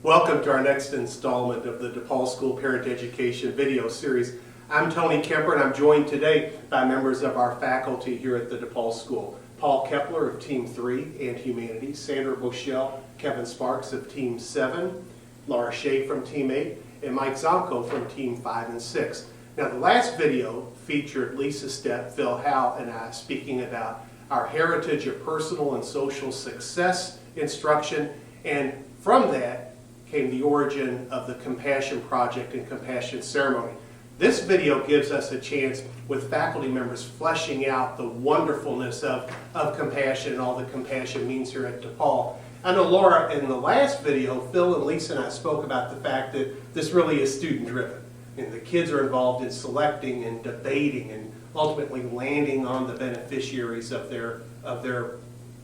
Welcome to our next installment of the DePaul School Parent Education video series. I'm Tony Kemper and I'm joined today by members of our faculty here at the DePaul School. Paul Kepler of Team 3 and Humanities, Sandra Bushell, Kevin Sparks of Team 7, Laura Shea from Team 8, and Mike Zonko from Team 5 and 6. Now the last video featured Lisa Stepp, Phil Howe, and I speaking about our heritage of personal and social success instruction, and from that came the origin of the Compassion Project and Compassion Ceremony. This video gives us a chance with faculty members fleshing out the wonderfulness of compassion and all that compassion means here at DePaul. I know Laura, in the last video, Phil and Lisa and I spoke about the fact that this really is student driven. And the kids are involved in selecting and debating and ultimately landing on the beneficiaries of their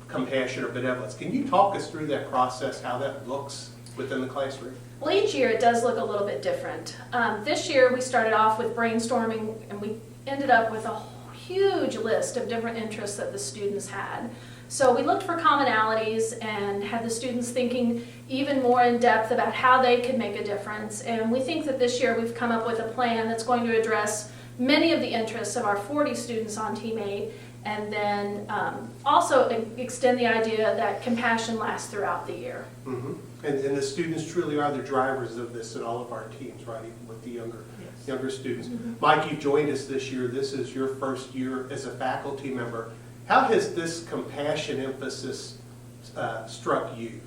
compassion or benevolence. Can you talk us through that process, how that looks within the classroom? Well, each year it does look a little bit different. This year we started off with brainstorming and we ended up with a huge list of different interests that the students had. So we looked for commonalities and had the students thinking even more in depth about how they could make a difference. And we think that this year we've come up with a plan that's going to address many of the interests of our 40 students on Team 8, and then also extend the idea that compassion lasts throughout the year. Mm-hmm. And the students truly are the drivers of this in all of our teams, right, even with the younger students. Mm-hmm. Mike, you've joined us this year. This is your first year as a faculty member. How has this compassion emphasis struck you?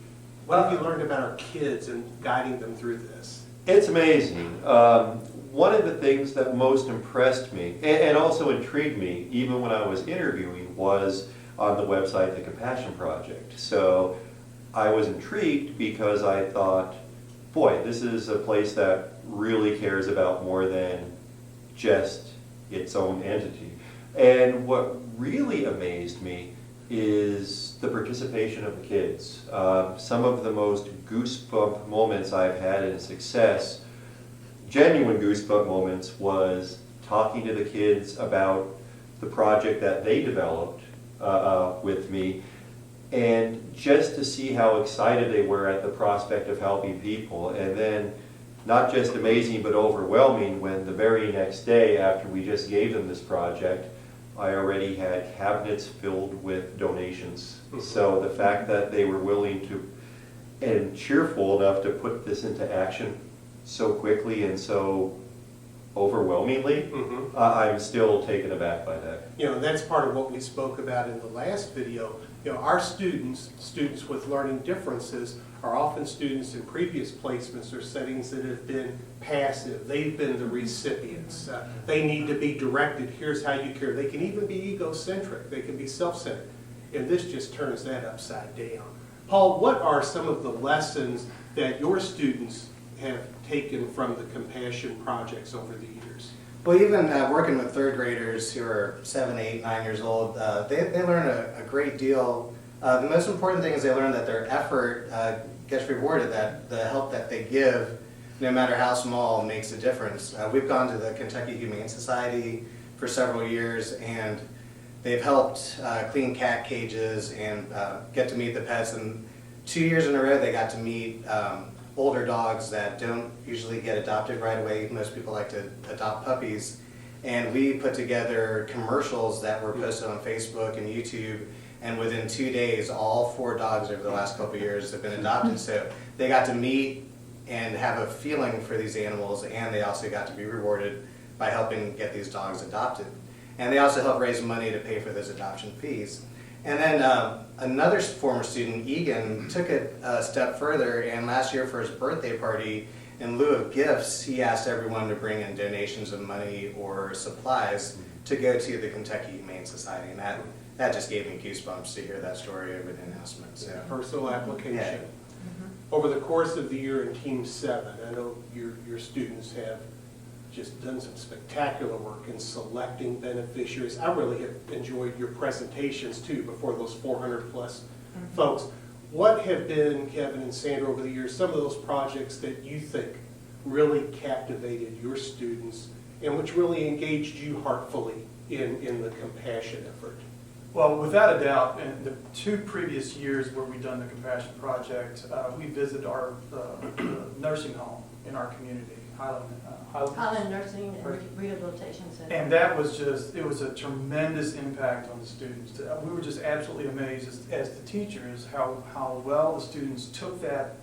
What have you learned about our kids and guiding them through this? It's amazing. One of the things that most impressed me and also intrigued me, even when I was interviewing, was on the website, the Compassion Project. So I was intrigued because I thought, boy, this is a place that really cares about more than just its own entity. And what really amazed me is the participation of the kids. Some of the most goosebump moments I've had in success, genuine goosebump moments, was talking to the kids about the project that they developed with me, and just to see how excited they were at the prospect of helping people. And then not just amazing but overwhelming when the very next day after we just gave them this project, I already had cabinets filled with donations. So the fact that they were willing to and cheerful enough to put this into action so quickly and so overwhelmingly, I'm still taken aback by that. You know, that's part of what we spoke about in the last video. You know, our students with learning differences, are often students in previous placements or settings that have been passive. They've been the recipients. They need to be directed. Here's how you care. They can even be egocentric. They can be self-centered. And this just turns that upside down. Paul, what are some of the lessons that your students have taken from the compassion projects over the years? Well, even working with third graders who are 7, 8, 9 years old, they learn a great deal. The most important thing is they learn that their effort gets rewarded, that the help that they give, no matter how small, makes a difference. We've gone to the Kentucky Humane Society for several years, and they've helped clean cat cages and get to meet the pets. And 2 years in a row, they got to meet older dogs that don't usually get adopted right away. Most people like to adopt puppies. And we put together commercials that were posted on Facebook and YouTube, and within 2 days, all 4 dogs over the last couple of years have been adopted. So they got to meet and have a feeling for these animals, and they also got to be rewarded by helping get these dogs adopted. And they also helped raise money to pay for those adoption fees. And then another former student, Egan, took it a step further, and last year for his birthday party, in lieu of gifts, he asked everyone to bring in donations of money or supplies to go to the Kentucky Humane Society. And that just gave me goosebumps to hear that story over the announcement. So. Personal application. Yeah. Over the course of the year in Team 7, I know your students have just done some spectacular work in selecting beneficiaries. I really have enjoyed your presentations too before those 400 plus folks. What have been, Kevin and Sandra, over the years, some of those projects that you think really captivated your students and which really engaged you heartfully in the compassion effort? Well, without a doubt, in the 2 previous years where we've done the Compassion Project, we visited our nursing home in our community, Highland Nursing and Rehabilitation Center. And that was just, it was a tremendous impact on the students. We were just absolutely amazed as the teachers how well the students took that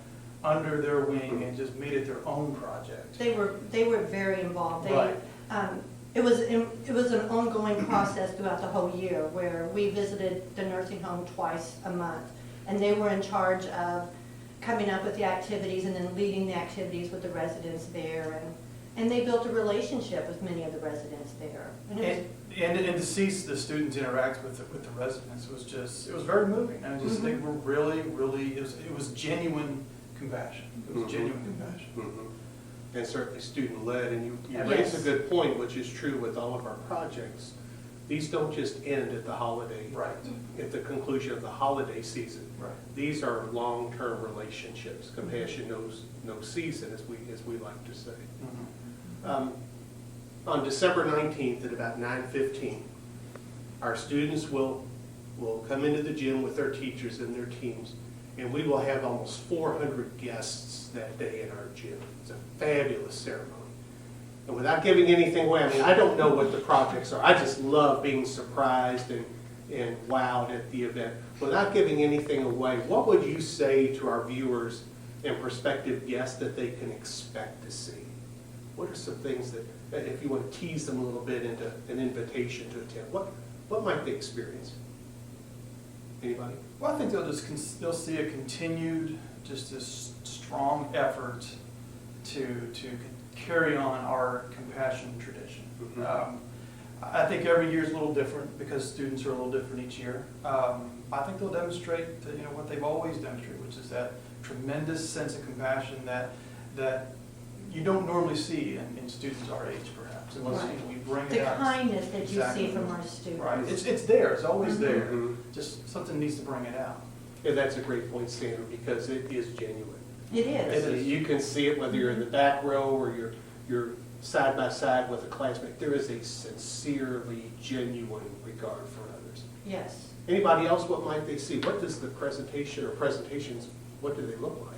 under their wing and just made it their own project. They were very involved. Right. It was an ongoing process throughout the whole year where we visited the nursing home twice a month. And they were in charge of coming up with the activities and then leading the activities with the residents there. And they built a relationship with many of the residents there. And it was, And to see the students interact with the residents was just, it was very moving. And just, they were really, it was genuine compassion. It was genuine compassion. Mhm. And certainly student-led, and you Yes. raise a good point, which is true with all of our projects. These don't just end at the holiday, Right. at the conclusion of the holiday season. Right. These are long-term relationships. Compassion knows no season, as we like to say. On December 19th at about 9:15, our students will come into the gym with their teachers and their teams, and we will have almost 400 guests that day in our gym. It's a fabulous ceremony. And without giving anything away, I mean, I don't know what the projects are. I just love being surprised and wowed at the event. Without giving anything away, what would you say to our viewers and prospective guests that they can expect to see? What are some things that, if you want to tease them a little bit into an invitation to attend, what might they experience? Anybody? Well, I think they'll see a continued, just this strong effort to carry on our compassion tradition. Mhm. I think every year is a little different because students are a little different each year. I think they'll demonstrate what they've always demonstrated, which is that tremendous sense of compassion that you don't normally see in students our age, perhaps, unless Right. we bring the it out. kindness that you Exactly. see from our students. Right, it's there, it's always there. Mhm. Just something needs to bring it out. And that's a great point, Sandra, because it is genuine. It is. It is. You can see it whether you're in the back row or you're side by side with a classmate. There is a sincerely genuine regard for others. Yes. Anybody else, what might they see? What does the presentation or presentations, what do they look like?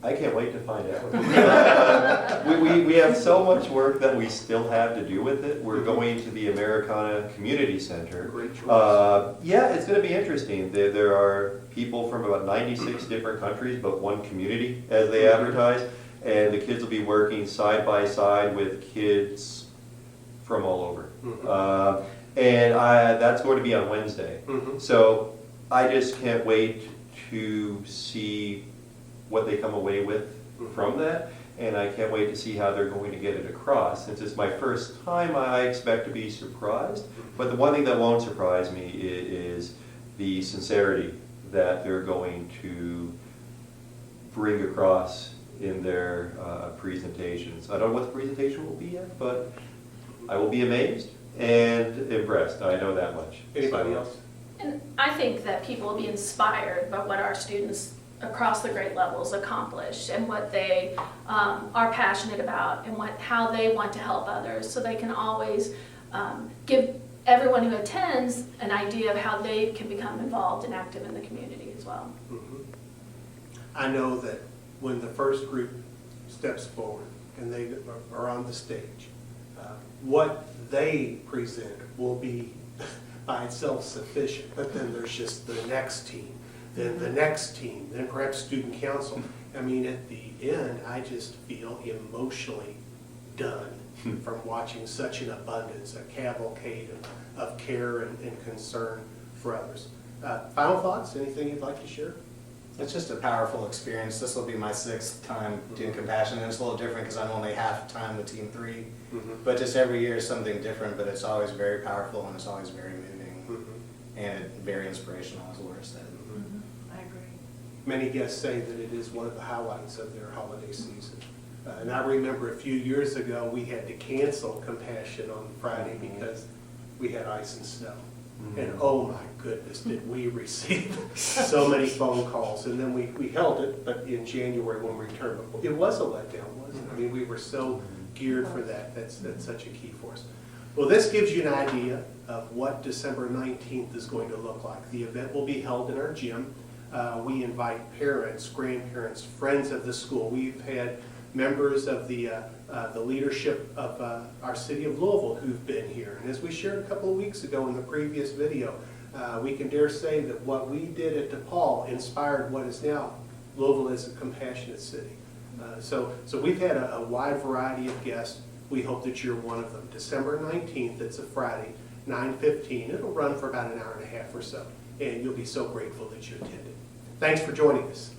I can't wait to find out. We have so much work that we still have to do with it. We're going to the Americana Community Center. Great choice. Yeah, it's going to be interesting. There are people from about 96 different countries, but one community, as they advertise. And the kids will be working side by side with kids from all over. Mhm. And that's going to be on Wednesday. Mhm. So I just can't wait to see what they come away with from that, and I can't wait to see how they're going to get it across. Since it's my first time, I expect to be surprised, but the one thing that won't surprise me is the sincerity that they're going to bring across in their presentations. I don't know what the presentation will be yet, but I will be amazed and impressed, I know that much. Anybody So- else? And I think that people will be inspired by what our students across the grade levels accomplish and what they are passionate about and how they want to help others, so they can always give everyone who attends an idea of how they can become involved and active in the community as well. Mhm. I know that when the first group steps forward and they are on the stage, what they present will be by itself sufficient, but then there's just the next team, then the next team, then perhaps student council. I mean, at the end, I just feel emotionally done from watching such an abundance, a cavalcade of care and concern for others. Final thoughts, anything you'd like to share? It's just a powerful experience. This will be my 6th time doing Compassion, and it's a little different because I'm only half time with Team 3. But just every year is something different, but it's always very powerful and it's always very moving and very inspirational, as Laura said. I agree. Many guests say that it is one of the highlights of their holiday season. And I remember a few years ago, we had to cancel Compassion on Friday because we had ice and snow. And oh my goodness, did we receive so many phone calls. And then we held it, but in January when we returned. It was a letdown, wasn't it? I mean, we were so geared for that. That's such a key for us. Well, this gives you an idea of what December 19th is going to look like. The event will be held in our gym. We invite parents, grandparents, friends of the school. We've had members of the leadership of our city of Louisville who've been here. And as we shared a couple of weeks ago in the previous video, we can dare say that what we did at DePaul inspired what is now Louisville as a compassionate city. So we've had a wide variety of guests. We hope that you're one of them. December 19th, it's a Friday, 9:15. It'll run for about an hour and a half or so, and you'll be so grateful that you attended. Thanks for joining us.